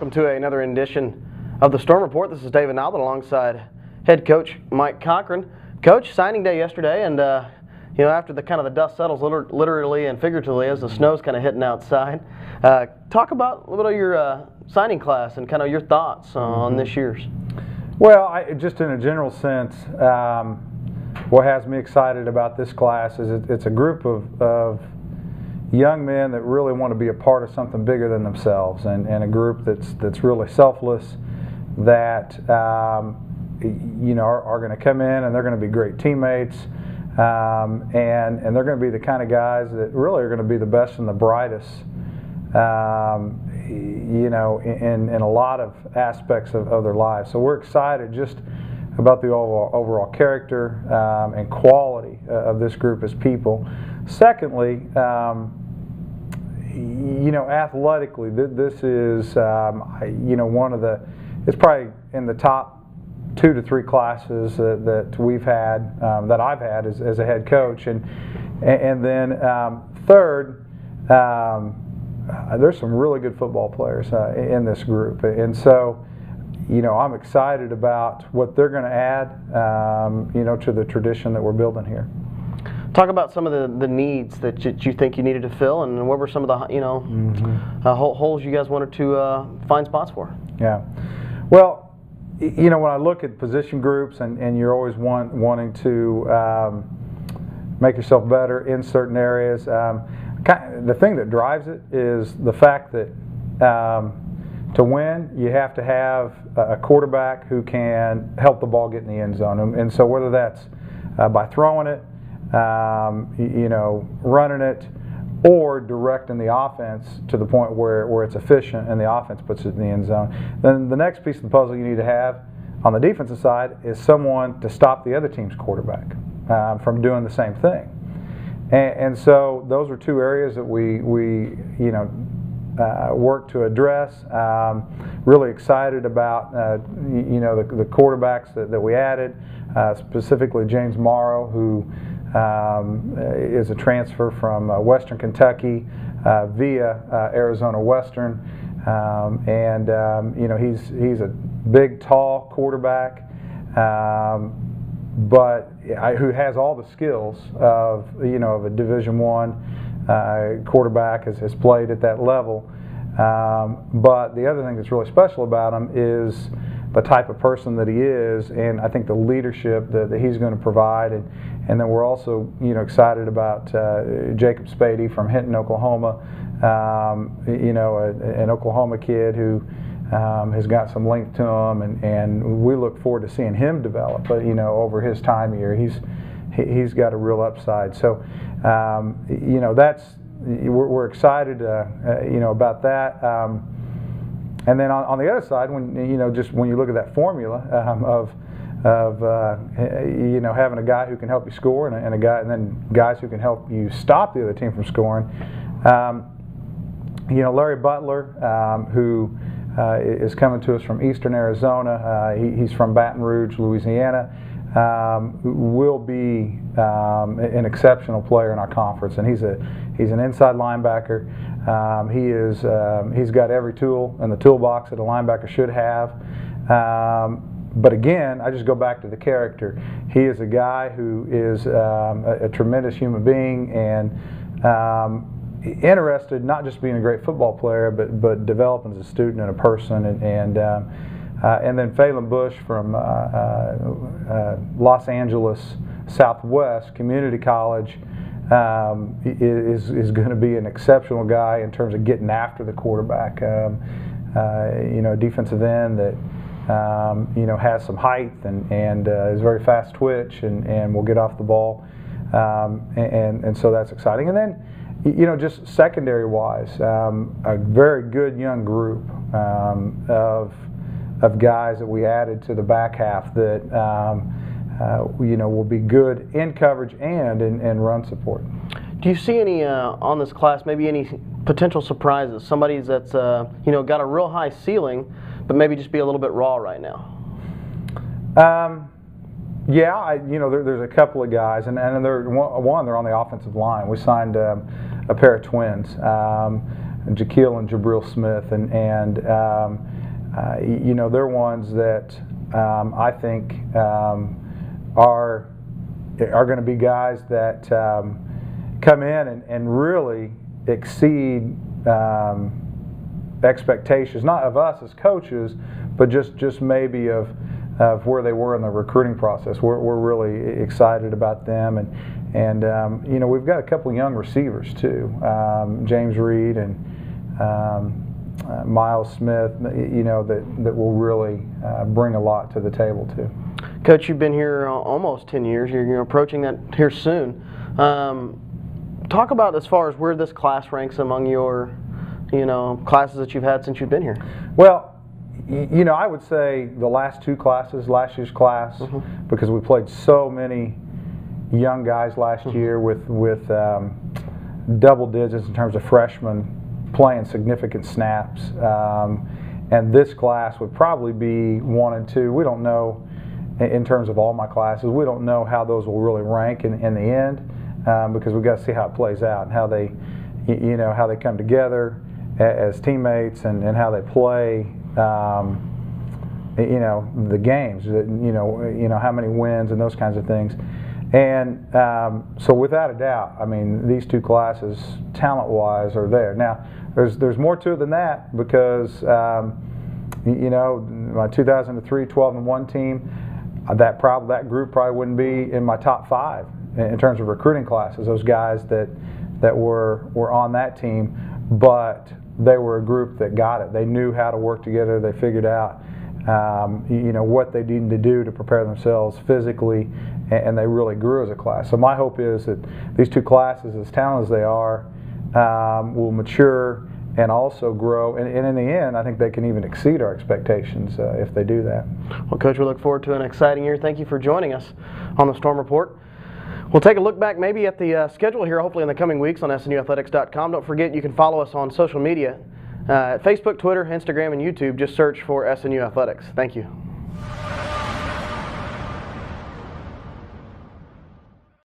welcome to another edition of the Storm Report. This is David Noblett alongside Head Coach Mike Cochran. Coach, signing day yesterday, and you know, after the the dust settles, literally and figuratively, as the snow's kind of hitting outside. Talk about a little bit of your signing class and kind of your thoughts on this year's. Well, just in a general sense, what has me excited about this class is it's a group of young men that really want to be a part of something bigger than themselves, and a group that's really selfless, that you know, are going to come in and they're going to be great teammates, and they're going to be the kind of guys that really are going to be the best and the brightest, you know, in a lot of aspects of their lives. So we're excited just about the overall character and quality of this group as people. Secondly, you know, athletically, this is you know, it's probably in the top 2 to 3 classes that we've had, that I've had as a head coach, and then third, there's some really good football players in this group, and so, you know, I'm excited about what they're going to add, you know, to the tradition that we're building here. Talk about some of the needs that you think you needed to fill, and what were some of the, you know, holes you guys wanted to find spots for? Yeah. Well, you know, when I look at position groups, and you're always wanting to make yourself better in certain areas, the thing that drives it is the fact that to win, you have to have a quarterback who can help the ball get in the end zone, and so whether that's by throwing it, you know, running it, or directing the offense to the point where it's efficient and the offense puts it in the end zone. Then the next piece of the puzzle you need to have on the defensive side is someone to stop the other team's quarterback from doing the same thing. And so those are 2 areas that we you know, work to address. Really excited about you know, the quarterbacks that we added, specifically James Morrow, who is a transfer from Western Kentucky via Arizona Western, and you know, he's a big, tall quarterback, but who has all the skills of, you know, of a Division I quarterback, has played at that level. But the other thing that's really special about him is the type of person that he is, and I think the leadership that he's going to provide. And then we're also, you know, excited about Jacob Spady from Hinton, Oklahoma, you know, an Oklahoma kid who has got some length to him, and we look forward to seeing him develop, but, you know, over his time here, he's got a real upside. So, you know, we're excited, you know, about that. And then on the other side, when you look at that formula of you know, having a guy who can help you score, and then guys who can help you stop the other team from scoring. You know, Larry Butler, who is coming to us from Eastern Arizona. He's from Baton Rouge, Louisiana. Will be an exceptional player in our conference, and he's an inside linebacker. He's got every tool in the toolbox that a linebacker should have. But again, I just go back to the character. He is a guy who is a tremendous human being, and interested not just being a great football player, but developing as a student and a person. And then Phelan Bush from Los Angeles Southwest Community College is going to be an exceptional guy in terms of getting after the quarterback. You know, a defensive end that you know, has some height and is very fast twitch and will get off the ball, and so that's exciting. And then, you know, just secondary wise, a very good young group of guys that we added to the back half that you know, will be good in coverage and in run support. Do you see any on this class, maybe any potential surprises? Somebody that's you know, got a real high ceiling, but maybe just be a little bit raw right now? Yeah, you know, there's a couple of guys, and they're on the offensive line. We signed a pair of twins. Jaquil and Jabril Smith, and you know, they're ones that I think are going to be guys that come in and really exceed expectations, not of us as coaches, but just maybe of where they were in the recruiting process. We're really excited about them, and you know, we've got a couple young receivers too, James Reed and Miles Smith, you know, that will really bring a lot to the table too. Coach, you've been here almost 10 years. You're approaching that here soon. Talk about as far as where this class ranks among your, you know, classes that you've had since you've been here. Well, you know, I would say the last two classes, last year's class, because we played so many young guys last year with double digits in terms of freshmen playing significant snaps, and this class would probably be 1 and 2. We don't know, in terms of all my classes, we don't know how those will really rank in the end, because we've got to see how it plays out and how they, you know, how they come together as teammates and how they play, you know, the games, you know how many wins and those kinds of things. And so without a doubt, I mean, these two classes, talent-wise, are there. Now, there's more to it than that, because you know, my 2003 12-1 team, that group probably wouldn't be in my top 5 in terms of recruiting classes. Those guys that were on that team, but they were a group that got it. They knew how to work together. They figured out you know, what they needed to do to prepare themselves physically, and they really grew as a class. So my hope is that these two classes, as talented as they are, will mature and also grow, and in the end, I think they can even exceed our expectations if they do that. Well, Coach, we look forward to an exciting year. Thank you for joining us on the Storm Report. We'll take a look back maybe at the schedule here, hopefully in the coming weeks, on SNUathletics.com. Don't forget, you can follow us on social media, Facebook, Twitter, Instagram, and YouTube. Just search for SNU Athletics. Thank you.